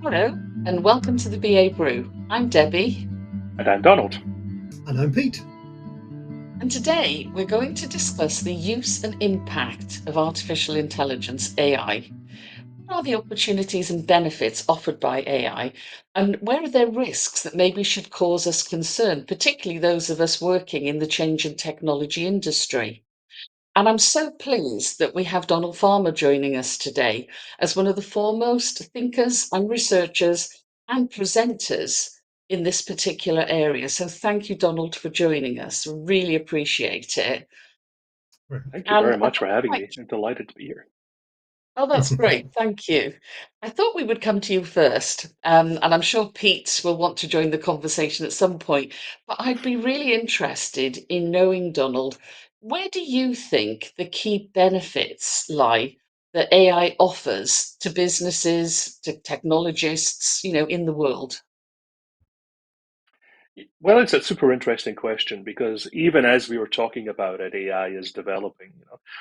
Hello, and welcome to the BA Brew. I'm Debbie, And I'm Donald. And I'm Pete. and today we're going to discuss the use and impact of artificial intelligence, AI. What are the opportunities and benefits offered by AI, and where are there risks that maybe should cause us concern, particularly those of us working in the change and technology industry? And I'm so pleased that we have Donald Farmer joining us today as one of the foremost thinkers and researchers and presenters in this particular area. So thank you, Donald, for joining us. Really appreciate it. Thank you And very I much thought for we having might. me. I'm delighted to be here. Oh, that's great. Thank you. I thought we would come to you first, and I'm sure Pete will want to join the conversation at some point. But I'd be really interested in knowing, Donald, where do you think the key benefits lie that AI offers to businesses, to technologists, in the world? Well, it's a super interesting question because even as we were talking about it, AI is developing.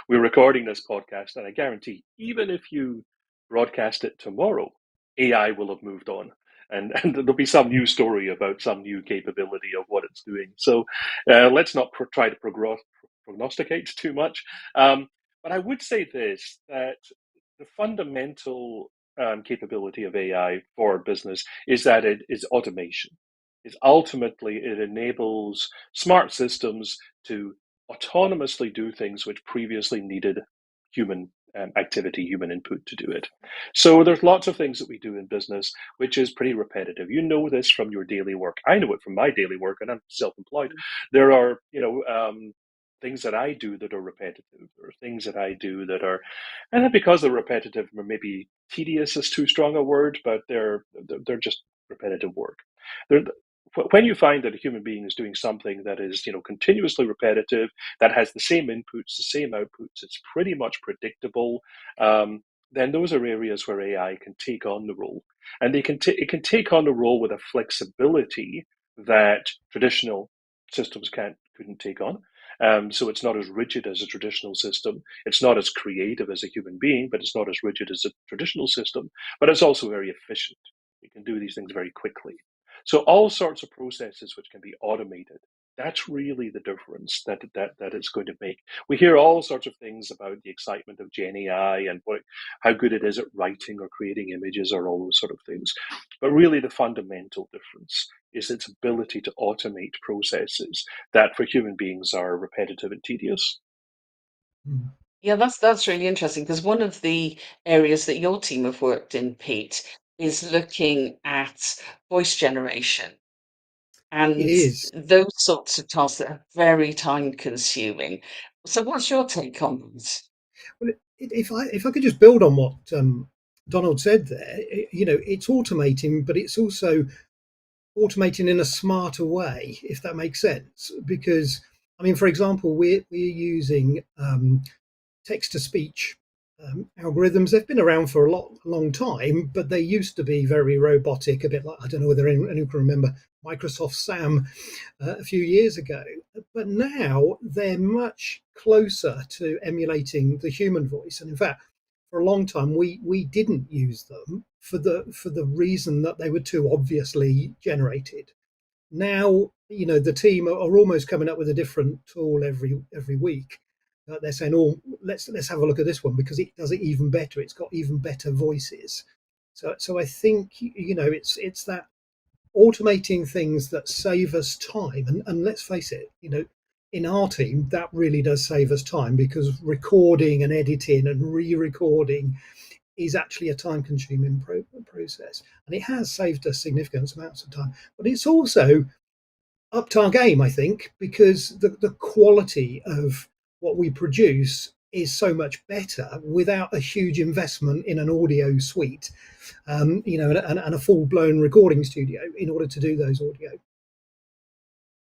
We're recording this podcast, and I guarantee, even if you broadcast it tomorrow, AI will have moved on, and there'll be some new story about some new capability of what it's doing. So let's not try to prognosticate too much. But I would say this: that the fundamental capability of AI for business is that it is automation. Is ultimately it enables smart systems to autonomously do things which previously needed human activity, human input to do it. So there's lots of things that we do in business which is pretty repetitive. You know this from your daily work. I know it from my daily work, and I'm self-employed. There are, things that I do that are repetitive. There are things that I do that are, and because they're repetitive, or maybe tedious is too strong a word, but they're just repetitive work. They're, when you find that a human being is doing something that is, continuously repetitive, that has the same inputs, the same outputs, it's pretty much predictable, then those are areas where AI can take on the role, and it can take on the role with a flexibility that traditional systems couldn't take on. So it's not as rigid as a traditional system. It's not as creative as a human being, but it's not as rigid as a traditional system. But it's also very efficient. It can do these things very quickly. So all sorts of processes which can be automated. That's really the difference that it's going to make. We hear all sorts of things about the excitement of Gen AI and how good it is at writing or creating images or all those sort of things. But really, the fundamental difference is its ability to automate processes that for human beings are repetitive and tedious. Yeah, that's really interesting because one of the areas that your team have worked in, Pete, is looking at voice generation. It And is. those sorts of tasks that are very time consuming. So what's your take on this? Well, if I could just build on what Donald said there, it's automating, but it's also automating in a smarter way, if that makes sense. Because, I mean, for example, we're using text to speech algorithms. They've been around for long time, but they used to be very robotic, a bit like, I don't know whether anyone can remember Microsoft Sam a few years ago. But now they're much closer to emulating the human voice. And in fact, for a long time, we didn't use them for the reason that they were too obviously generated. Now, the team are almost coming up with a different tool every week. They're saying, "Oh, let's have a look at this one because it does it even better. It's got even better voices." So I think it's that automating things that save us time. And let's face it, in our team that really does save us time because recording and editing and re-recording is actually a time-consuming process, and it has saved us significant amounts of time. But it's also upped our game, I think, because the quality of what we produce is so much better without a huge investment in an audio suite, and a full-blown recording studio in order to do those audio.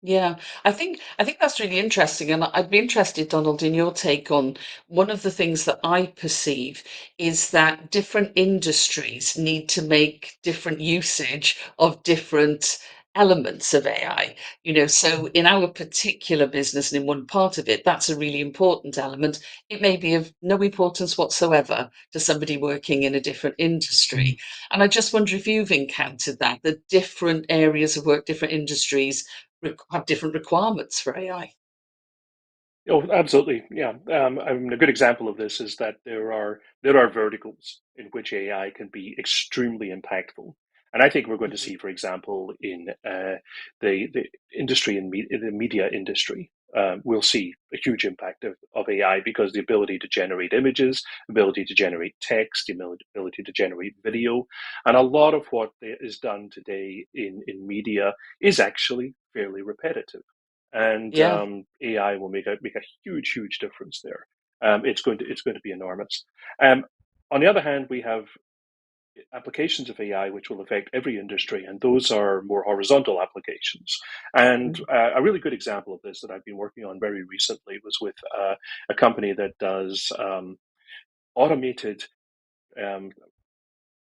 Yeah, I think that's really interesting, and I'd be interested, Donald, in your take on one of the things that I perceive is that different industries need to make different usage of different elements of AI. So in our particular business and in one part of it, that's a really important element. It may be of no importance whatsoever to somebody working in a different industry. And I just wonder if you've encountered that different areas of work, different industries have different requirements for AI. Oh, absolutely. Yeah. I mean, a good example of this is that there are verticals in which AI can be extremely impactful, and I think we're going to Mhm. see, for example, in the industry in the media industry, we'll see a huge impact of AI because the ability to generate images, ability to generate text, the ability to generate video, and a lot of what is done today in media is actually fairly repetitive, and Yeah. AI will make a huge difference there. It's going to be enormous. Um, on the other hand, we have applications of AI which will affect every industry, and those are more horizontal applications. And Mhm. a really good example of this that I've been working on very recently was with a company that does automated um,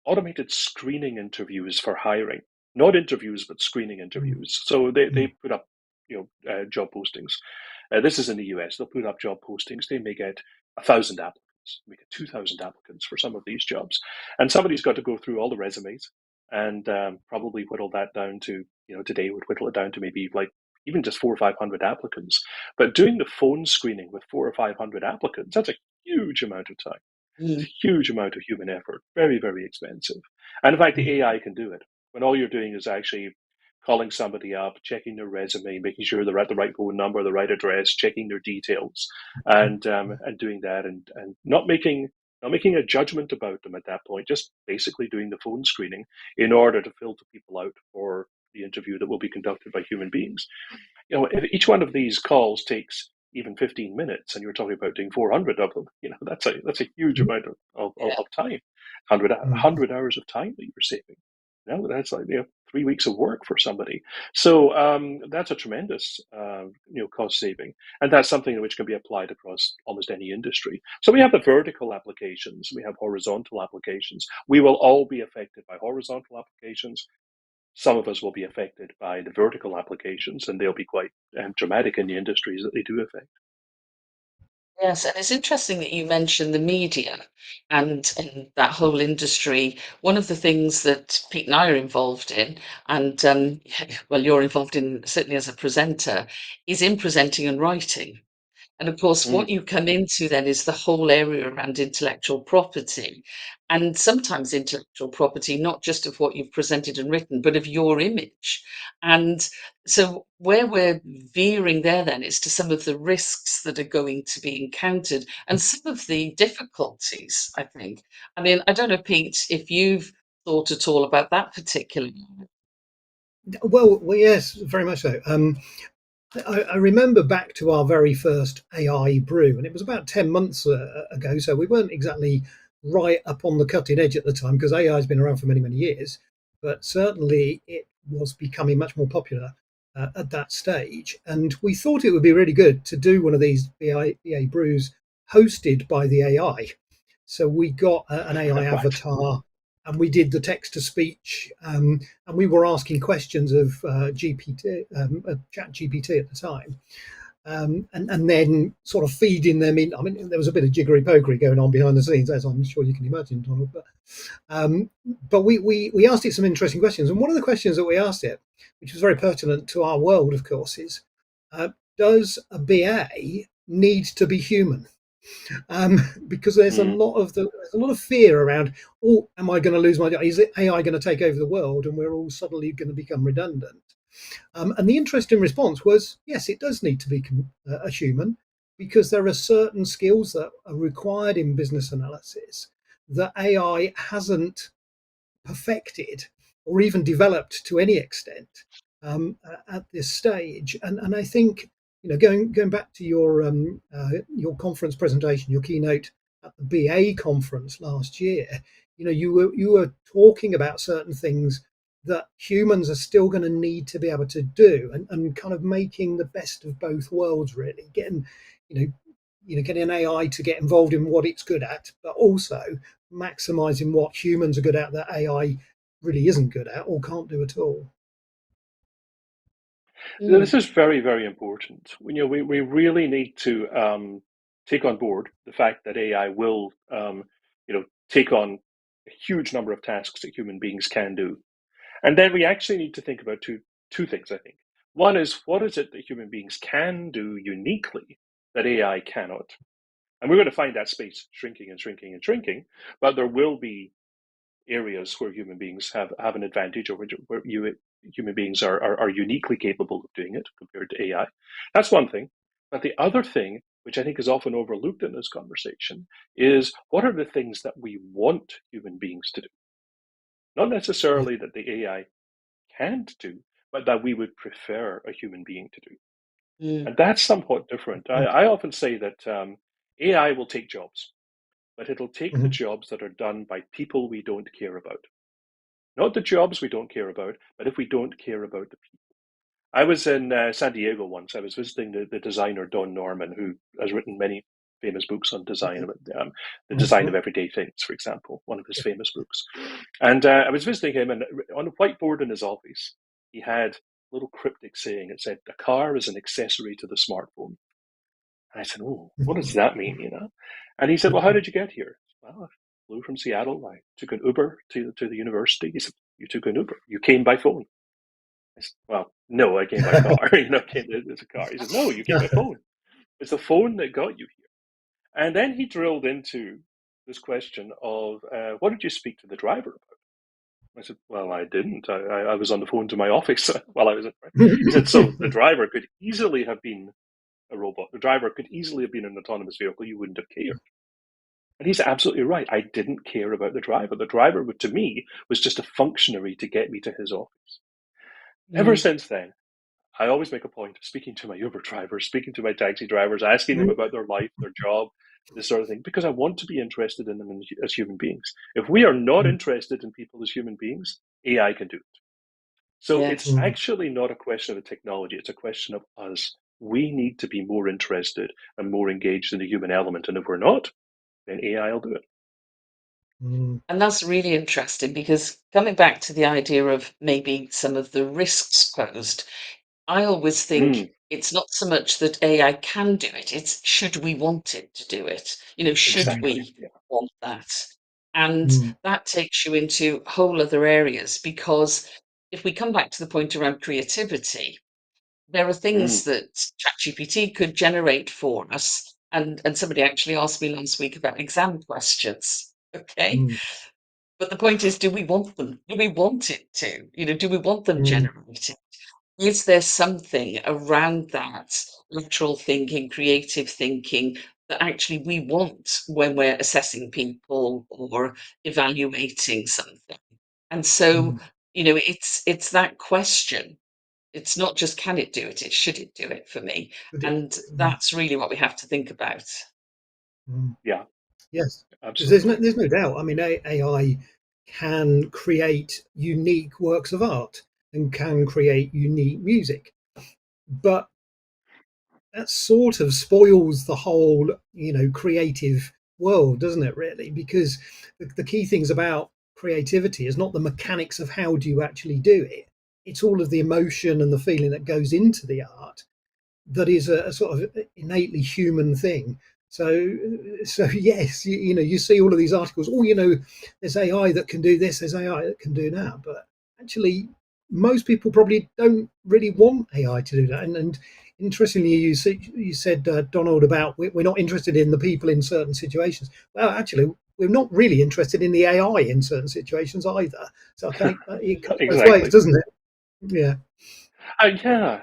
automated screening interviews for hiring, not interviews, but screening Mm, interviews. So they, mm, they put up, job postings. This is in the US. They'll put up job postings. They may get 1,000 applicants, may get 2,000 applicants for some of these jobs, and somebody's got to go through all the resumes and probably whittle that down to, today would whittle it down to maybe like even just 400 or 500 applicants. But doing the phone screening with 400 or 500 applicants, that's a huge amount of time, Mm. huge amount of human effort, very expensive. And in fact, mm, the AI can do it when all you're doing is actually calling somebody up, checking their resume, making sure they're at the right phone number, the right address, checking their details, mm, and doing that, and not making a judgment about them at that point, just basically doing the phone screening in order to filter people out for the interview that will be conducted by human beings. If each one of these calls takes even 15 minutes, and you're talking about doing 400 of them, that's a huge mm, amount Yeah. of time, 100, mm. 100 hours of time that you're saving. That's like 3 weeks of work for somebody. So that's a tremendous cost saving, and that's something which can be applied across almost any industry. So we have the vertical applications, we have horizontal applications. We will all be affected by horizontal applications. Some of us will be affected by the vertical applications, and they'll be quite dramatic in the industries that they do affect. Yes, and it's interesting that you mentioned the media and that whole industry. One of the things that Pete and I are involved in, and well, you're involved in certainly as a presenter, is in presenting and writing. And of course, what Mm, you come into then is the whole area around intellectual property. And sometimes intellectual property, not just of what you've presented and written, but of your image. And so, where we're veering there then is to some of the risks that are going to be encountered and some of the difficulties, I think. I mean, I don't know, Pete, if you've thought at all about that particular. Well, yes, very much so. I remember back to our very first AI brew, and it was about 10 months ago, so we weren't exactly right up on the cutting edge at the time because AI has been around for many years, but certainly it was becoming much more popular at that stage. And we thought it would be really good to do one of these BA brews hosted by the AI. So we got an AI right. avatar and we did the text to speech, and we were asking questions of GPT, Chat GPT at the time, and then sort of feeding them in. I mean, there was a bit of jiggery pokery going on behind the scenes, as I'm sure you can imagine, Donald. Um, but we asked it some interesting questions, and one of the questions that we asked it, which was very pertinent to our world, of course, is does a BA need to be human? um, because Mm, there's a lot of fear around. Oh, am I going to lose my job? Is it AI going to take over the world, and we're all suddenly going to become redundant? And the interesting response was, yes, it does need to be a human, because there are certain skills that are required in business analysis that AI hasn't perfected or even developed to any extent at this stage. And I think, going back to your conference presentation, your keynote at the BA conference last year, you were talking about certain things that humans are still going to need to be able to do, and kind of making the best of both worlds, really getting you know getting AI to get involved in what it's good at, but also maximizing what humans are good at that AI really isn't good at or can't do at all. This Mm, is very, very important. We really need to take on board the fact that AI will, take on a huge number of tasks that human beings can do. And then we actually need to think about two things, I think. One is, what is it that human beings can do uniquely that AI cannot? And we're going to find that space shrinking and shrinking and shrinking, but there will be areas where human beings have an advantage, or where human beings are uniquely capable of doing it compared to AI. That's one thing. But the other thing, which I think is often overlooked in this conversation, is what are the things that we want human beings to do? Not Yeah. necessarily that the AI can't do, but that we would prefer a human being to do. mm, And that's somewhat different. Mm, I often say that AI will take jobs, but it'll take the mhm, jobs that are done by people we don't care about. Not the jobs we don't care about, but if we don't care about the people. I was in San Diego once. I was visiting the designer Don Norman, who has written many famous books on design, okay. about the design of Mhm, everyday things, for example, one of his famous books. And I was visiting him, and on a whiteboard in his office, he had a little cryptic saying. It said, "A car is an accessory to the smartphone." And I said, "Oh, what does that mean?" And he said, "Well, how did you get here?" Well, I flew from Seattle. I took an Uber to the university. He said, "You took an Uber. You came by phone." I said, "Well, no, I came by car." It's a car. He said, "No, you came by phone. It's the phone that got you here." And then he drilled into this question of, what did you speak to the driver about? I said, "Well, I didn't. I was on the phone to my office while I was at work." He said, "So the driver could easily have been a robot. The driver could easily have been an autonomous vehicle. You wouldn't have cared." And he's absolutely right. I didn't care about the driver. The driver, to me, was just a functionary to get me to his office. Ever mm, since then, I always make a point of speaking to my Uber drivers, speaking to my taxi drivers, asking them about their life, their job, this sort of thing, because I want to be interested in them as human beings. If we are not interested in people as human beings, AI can do it. So it's yes. actually not a question of the technology, it's a question of us. We need to be more interested and more engaged in the human element. And if we're not, then AI will do it. And that's really interesting because coming back to the idea of maybe some of the risks posed, I always think Mm, it's not so much that AI can do it, it's should we want it to do it? Should exactly. we Yeah. want that? And that takes you into whole other areas because if we come back to the point around creativity, there are Mm, things that ChatGPT could generate for us. And somebody actually asked me last week about exam questions. Okay. But the point is, do we want them? Do we want it to? Do we want them generated? Is there something around that lateral thinking, creative thinking that actually we want when we're assessing people or evaluating something? And so, it's that question. It's not just can it do it, it's should it do it for me. And that's really what we have to think about. yeah, Yes, because absolutely. there's no doubt. I mean, AI can create unique works of art and can create unique music, but that sort of spoils the whole, creative world, doesn't it? Really, because the key things about creativity is not the mechanics of how do you actually do it. It's all of the emotion and the feeling that goes into the art that is a sort of innately human thing. So yes, you see all of these articles. Oh, there's AI that can do this. There's AI that can do that. But actually, most people probably don't really want AI to do that. And interestingly, you said Donald about we're not interested in the people in certain situations. Well, actually, we're not really interested in the AI in certain situations either. So I think it cuts both ways, Exactly. doesn't it? Yeah. Yeah,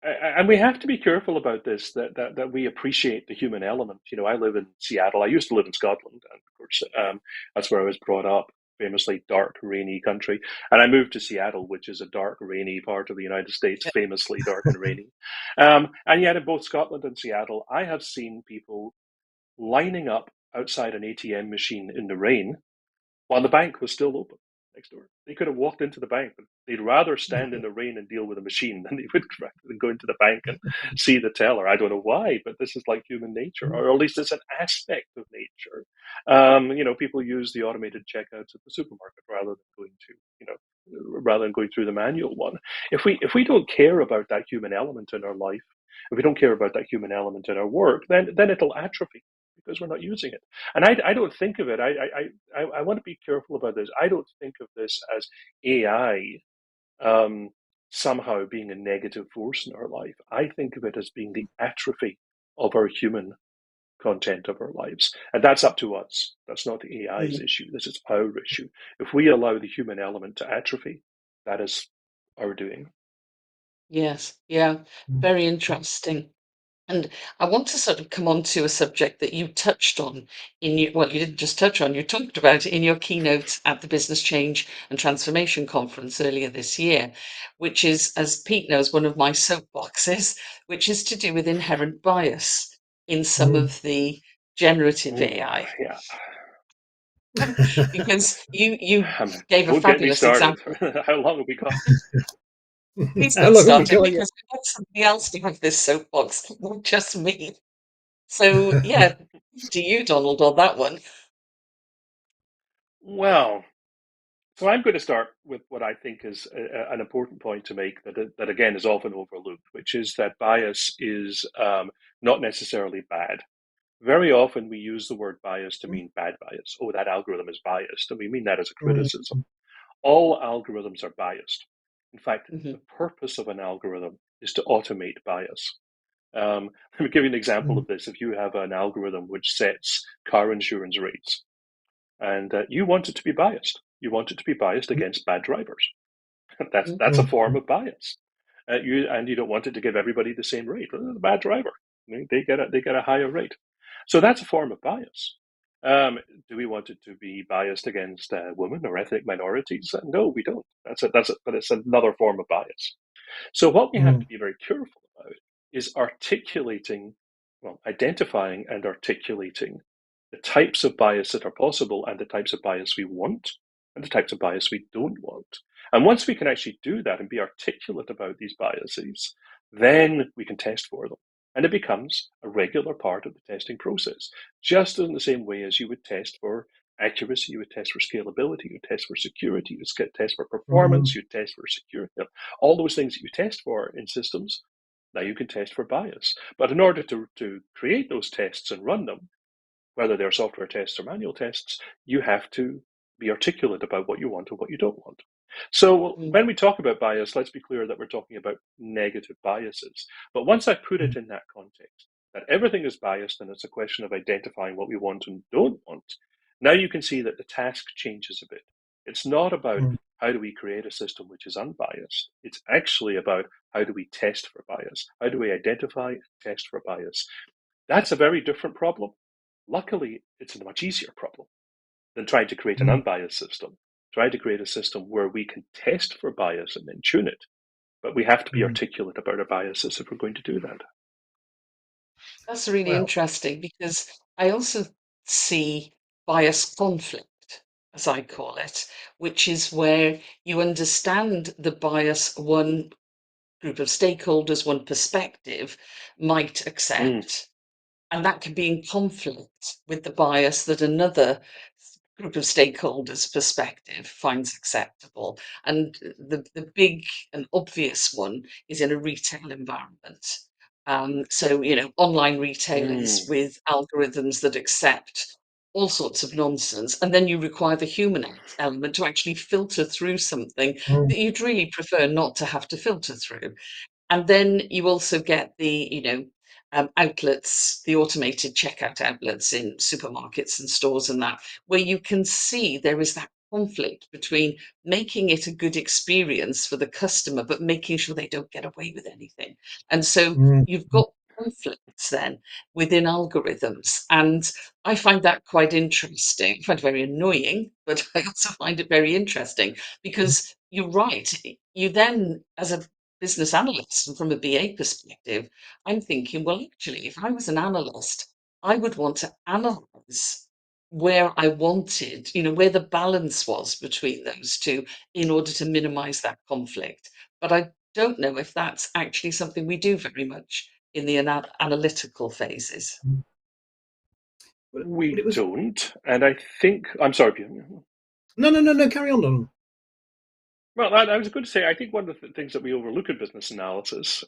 and we have to be careful about this. That we appreciate the human element. I live in Seattle. I used to live in Scotland, and of course, that's where I was brought up. Famously dark, rainy country, and I moved to Seattle, which is a dark, rainy part of the United States, famously dark and rainy. And yet, in both Scotland and Seattle, I have seen people lining up outside an ATM machine in the rain while the bank was still open next door. They could have walked into the bank, but They'd rather stand in the rain and deal with a machine than they would go into the bank and see the teller. I don't know why, but this is like human nature, or at least it's an aspect of nature. People use the automated checkouts at the supermarket rather than going through the manual one. If we don't care about that human element in our life, if we don't care about that human element in our work, then it'll atrophy because we're not using it. And I don't think of it. I want to be careful about this. I don't think of this as AI um, somehow being a negative force in our life. I think of it as being the atrophy of our human content of our lives. And that's up to us. That's not the AI's Mm. issue. This is our issue. If we allow the human element to atrophy, that is our doing. Yes, yeah, very interesting. And I want to sort of come on to a subject that you touched on well, you didn't just touch on, you talked about in your keynote at the Business Change and Transformation Conference earlier this year, which is, as Pete knows, one of my soapboxes, which is to do with inherent bias in some Mm. of the generative Oh, AI. yeah. Because you gave a Don't get me fabulous started. example. How long have we got? Please How don't long have we start it got yet? because I want somebody else to have this soapbox, not just me. So, yeah, to you, Donald, on that one. Well, so I'm going to start with what I think is an important point to make that again is often overlooked, which is that bias is not necessarily bad. Very often we use the word bias to mean bad bias. Oh, that algorithm is biased, and we mean that as a Mm. criticism. All algorithms are biased. In fact, the Mhm, purpose of an algorithm is to automate bias. Let me give you an example Mm. of this. If you have an algorithm which sets car insurance rates, and you want it to be biased, you want it to be biased against bad drivers. That's a Mm. form of bias. You don't want it to give everybody the same rate. The bad driver, they get a higher rate. So that's a form of bias. Um, do we want it to be biased against women or ethnic minorities? No, we don't. But it's another form of bias. So what we have to Mm. be very careful about is identifying and articulating the types of bias that are possible and the types of bias we want and the types of bias we don't want. And once we can actually do that and be articulate about these biases, then we can test for them. And it becomes a regular part of the testing process, just in the same way as you would test for accuracy, you would test for scalability, you would test for security, you would test for performance, Mm. you test for security, all those things that you test for in systems. Now you can test for bias. But in order to create those tests and run them, whether they're software tests or manual tests, you have to be articulate about what you want and what you don't want. So mm, when we talk about bias, let's be clear that we're talking about negative biases. But once I put it in that context, that everything is biased and it's a question of identifying what we want and don't want, now you can see that the task changes a bit. It's not about Mm. how do we create a system which is unbiased. It's actually about how do we test for bias? How do we identify and test for bias? That's a very different problem. Luckily, it's a much easier problem than trying to create an Mm. unbiased system. Trying to create a system where we can test for bias and then tune it. But we have to be Mm. articulate about our biases if we're going to do that. That's really Well, interesting because I also see bias conflict, as I call it, which is where you understand the bias one group of stakeholders, one perspective might Mm, accept, and that can be in conflict with the bias that another group of stakeholders' perspective finds acceptable. And the big and obvious one is in a retail environment. So, online retailers mm, with algorithms that accept all sorts of nonsense. And then you require the human element to actually filter through something mm. that you'd really prefer not to have to filter through. And then you also get the, outlets, the automated checkout outlets in supermarkets and stores and that, where you can see there is that conflict between making it a good experience for the customer, but making sure they don't get away with anything. And so Mm. you've got conflicts then within algorithms. And I find that quite interesting. I find it very annoying, but I also find it very interesting because you're right. You then, as a business analyst and from a BA perspective, I'm thinking, well, actually, if I was an analyst, I would want to analyze where I wanted, where the balance was between those two in order to minimize that conflict. But I don't know if that's actually something we do very much in the analytical phases. Well, We it was don't, and I think I'm sorry, Peter. no. Carry on, Donald. Well, I was going to say, I think one of the things that we overlook in business analysis,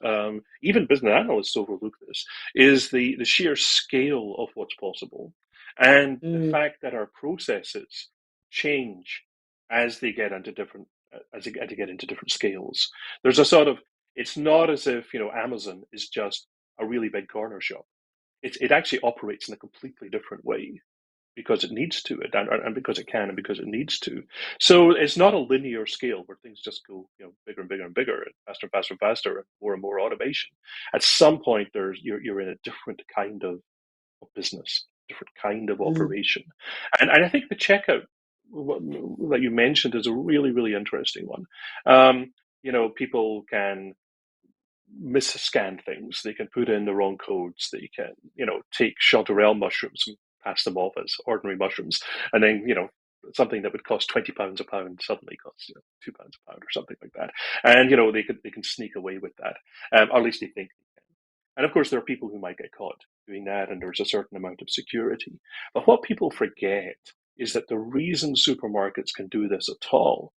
even business analysts overlook this, is the sheer scale of what's possible, and the Mm, fact that our processes change as they get into different scales. There's a sort of, it's not as if Amazon is just a really big corner shop. It actually operates in a completely different way because it needs to, and because it can, and because it needs to. So it's not a linear scale where things just go, bigger and bigger and bigger, and faster and faster and faster, and more automation. At some point, you're in a different kind of business, different kind of mm, operation, and I think the checkout that you mentioned is a really, really interesting one. People can misscan things. They can put in the wrong codes. They can, take chanterelle mushrooms and pass them off as ordinary mushrooms, and then, something that would cost £20 a pound suddenly costs, £2 a pound or something like that. And they can sneak away with that, or at least they think they can. And of course, there are people who might get caught doing that, and there's a certain amount of security. But what people forget is that the reason supermarkets can do this at all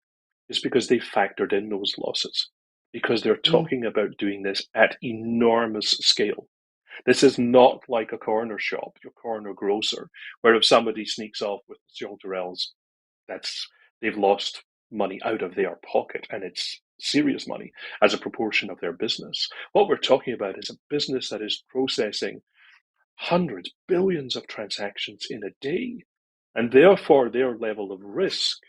is because they factored in those losses, because they're mm, talking about doing this at enormous scale. This is not like a corner shop, your corner grocer, where if somebody sneaks off with chanterelles, that's they've lost money out of their pocket, and it's serious money as a proportion of their business. What we're talking about is a business that is processing hundreds, billions of transactions in a day. And therefore, their level of risk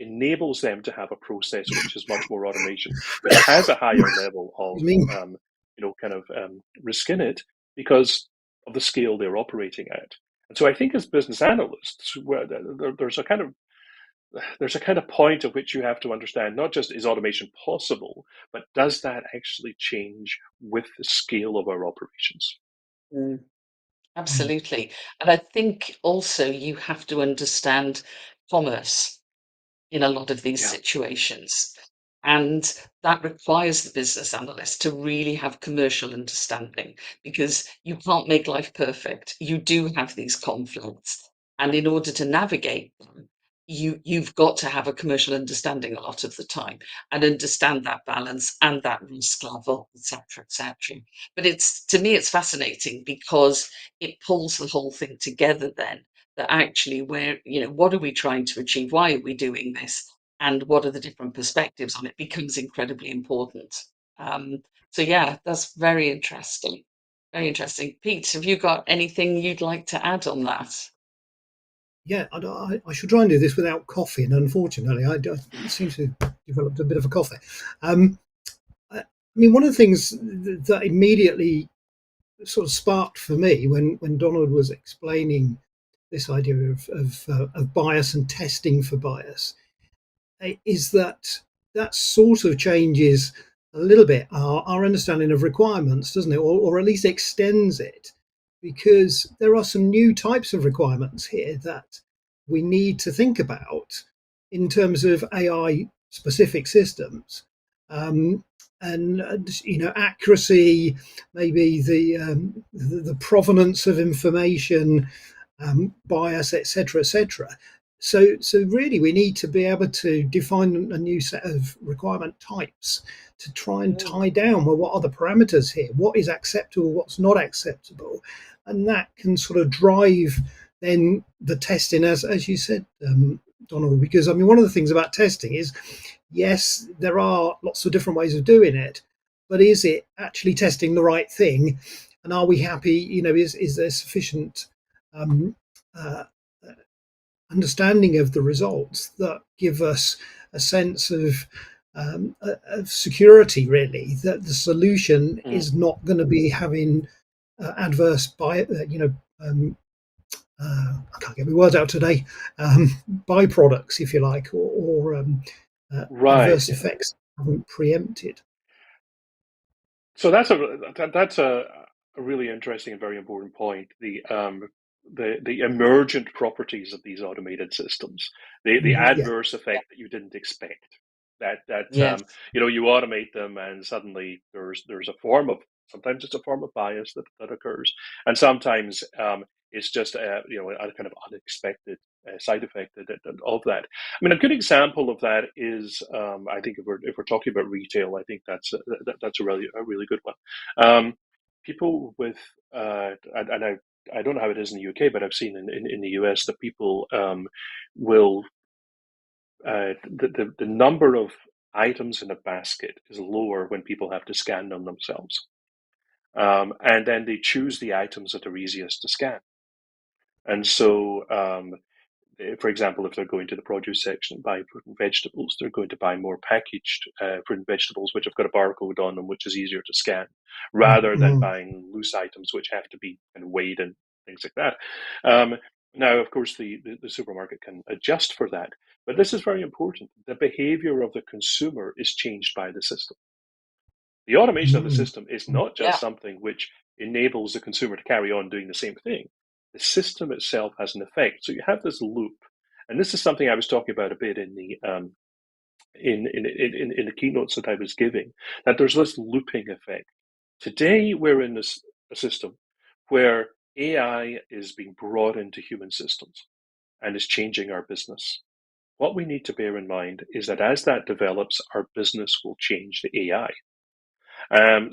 enables them to have a process which has much more automation, which has a higher level of, Excuse me. risk in it because of the scale they're operating at. And so I think as business analysts, there's a kind of point at which you have to understand not just is automation possible, but does that actually change with the scale of our operations? mm. Mm. Absolutely. And I think also you have to understand commerce in a lot of these Yeah. situations. And that requires the business analyst to really have commercial understanding because you can't make life perfect. You do have these conflicts. And in order to navigate them, you've got to have a commercial understanding a lot of the time and understand that balance and that risk level, etc., etc. But it's to me, it's fascinating because it pulls the whole thing together then that actually where what are we trying to achieve, why are we doing this, and what are the different perspectives on it becomes incredibly important. So yeah, that's very interesting, very interesting. Pete, have you got anything you'd like to add on that? Yeah, I should try and do this without coffee, and unfortunately, I seem to have developed a bit of a cough. I mean, one of the things that immediately sort of sparked for me when Donald was explaining this idea of bias and testing for bias is that that sort of changes a little bit our understanding of requirements, doesn't it? Or at least extends it, because there are some new types of requirements here that we need to think about in terms of AI specific systems. And accuracy, maybe the provenance of information, bias, etc., etc. So really, we need to be able to define a new set of requirement types to try and Mm, tie down, well, what are the parameters here? What is acceptable? What's not acceptable? And that can sort of drive then the testing, as you said, Donald. Because I mean, one of the things about testing is, yes, there are lots of different ways of doing it, but is it actually testing the right thing? And are we happy? Is there sufficient um, uh, understanding of the results that give us a sense of security, really, that the solution Mm. is not going to be having adverse I can't get my words out today, byproducts, if you like, or Right. adverse Yeah. effects haven't preempted. So that's a really interesting and very important point. the emergent properties of these automated systems, the adverse effect that you didn't expect. Yes. You automate them, and suddenly there's a form of, sometimes it's a form of bias that occurs, and sometimes it's just a kind of unexpected side effect of that. I mean, a good example of that is, I think if we're talking about retail, I think that's a really good one. People with and I don't know how it is in the UK, but I've seen in the US that people will the number of items in a basket is lower when people have to scan them themselves, and then they choose the items that are easiest to scan. And so, for example, if they're going to the produce section and buy fruit and vegetables, they're going to buy more packaged fruit and vegetables, which have got a barcode on them, which is easier to scan, rather than buying loose items, which have to be kind of weighed and things like that. Now, of course, the supermarket can adjust for that, but this is very important. The behavior of the consumer is changed by the system. The automation of the system is not just Yeah. something which enables the consumer to carry on doing the same thing. The system itself has an effect. So you have this loop, and this is something I was talking about a bit in the in the keynotes that I was giving. That there's this looping effect. Today we're in a system where AI is being brought into human systems and is changing our business. What we need to bear in mind is that as that develops, our business will change the AI.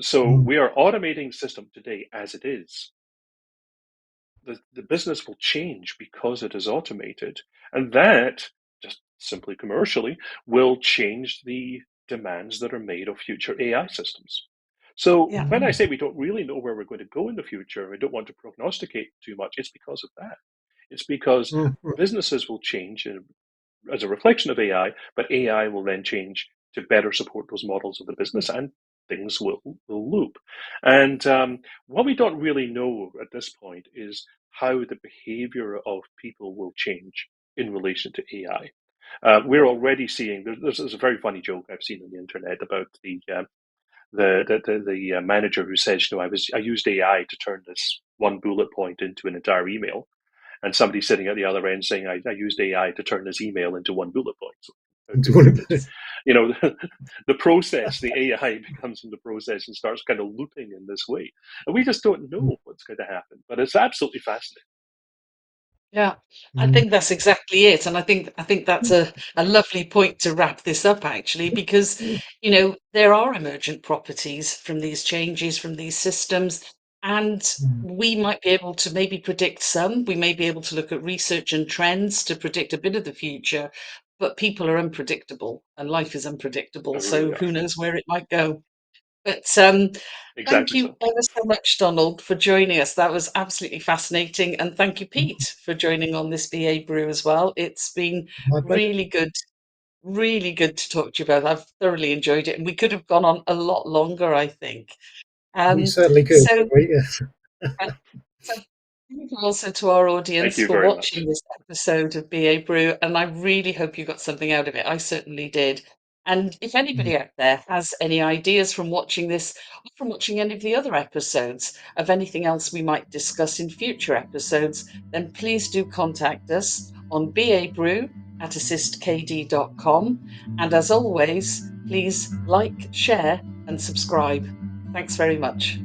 So we are automating the system today as it is. The business will change because it is automated, and that, just simply commercially, will change the demands that are made of future AI systems. So Yeah. when I say we don't really know where we're going to go in the future, we don't want to prognosticate too much, it's because of that. It's because businesses will change as a reflection of AI, but AI will then change to better support those models of the business, and things will loop. And what we don't really know at this point is how the behavior of people will change in relation to AI. We're already seeing, there's a very funny joke I've seen on the internet about the manager who says, I used AI to turn this one bullet point into an entire email. And somebody sitting at the other end saying, I used AI to turn this email into one bullet point. So the process, the AI becomes in the process and starts kind of looping in this way. And we just don't know what's going to happen, but it's absolutely fascinating. Yeah, I think that's exactly it. And I think that's a lovely point to wrap this up, actually, because, there are emergent properties from these changes, from these systems, and we might be able to maybe predict some. We may be able to look at research and trends to predict a bit of the future, but people are unpredictable and life is unpredictable. I So really are. who knows where it might go. But thank Exactly you so. ever so much, Donald, for joining us. That was absolutely fascinating. And thank you, Pete, for joining on this BA Brew as well. It's been My pleasure. really good to talk to you about. I've thoroughly enjoyed it. And we could have gone on a lot longer, I think. We certainly could. So Yes. uh, so thank you also to our Thank audience you for very much. watching this episode of BA Brew, and I really hope you got something out of it. I certainly did. And if anybody out there has any ideas from watching this, or from watching any of the other episodes of anything else we might discuss in future episodes, then please do contact us on babrew@assistkd.com. And as always, please like, share, and subscribe. Thanks very much.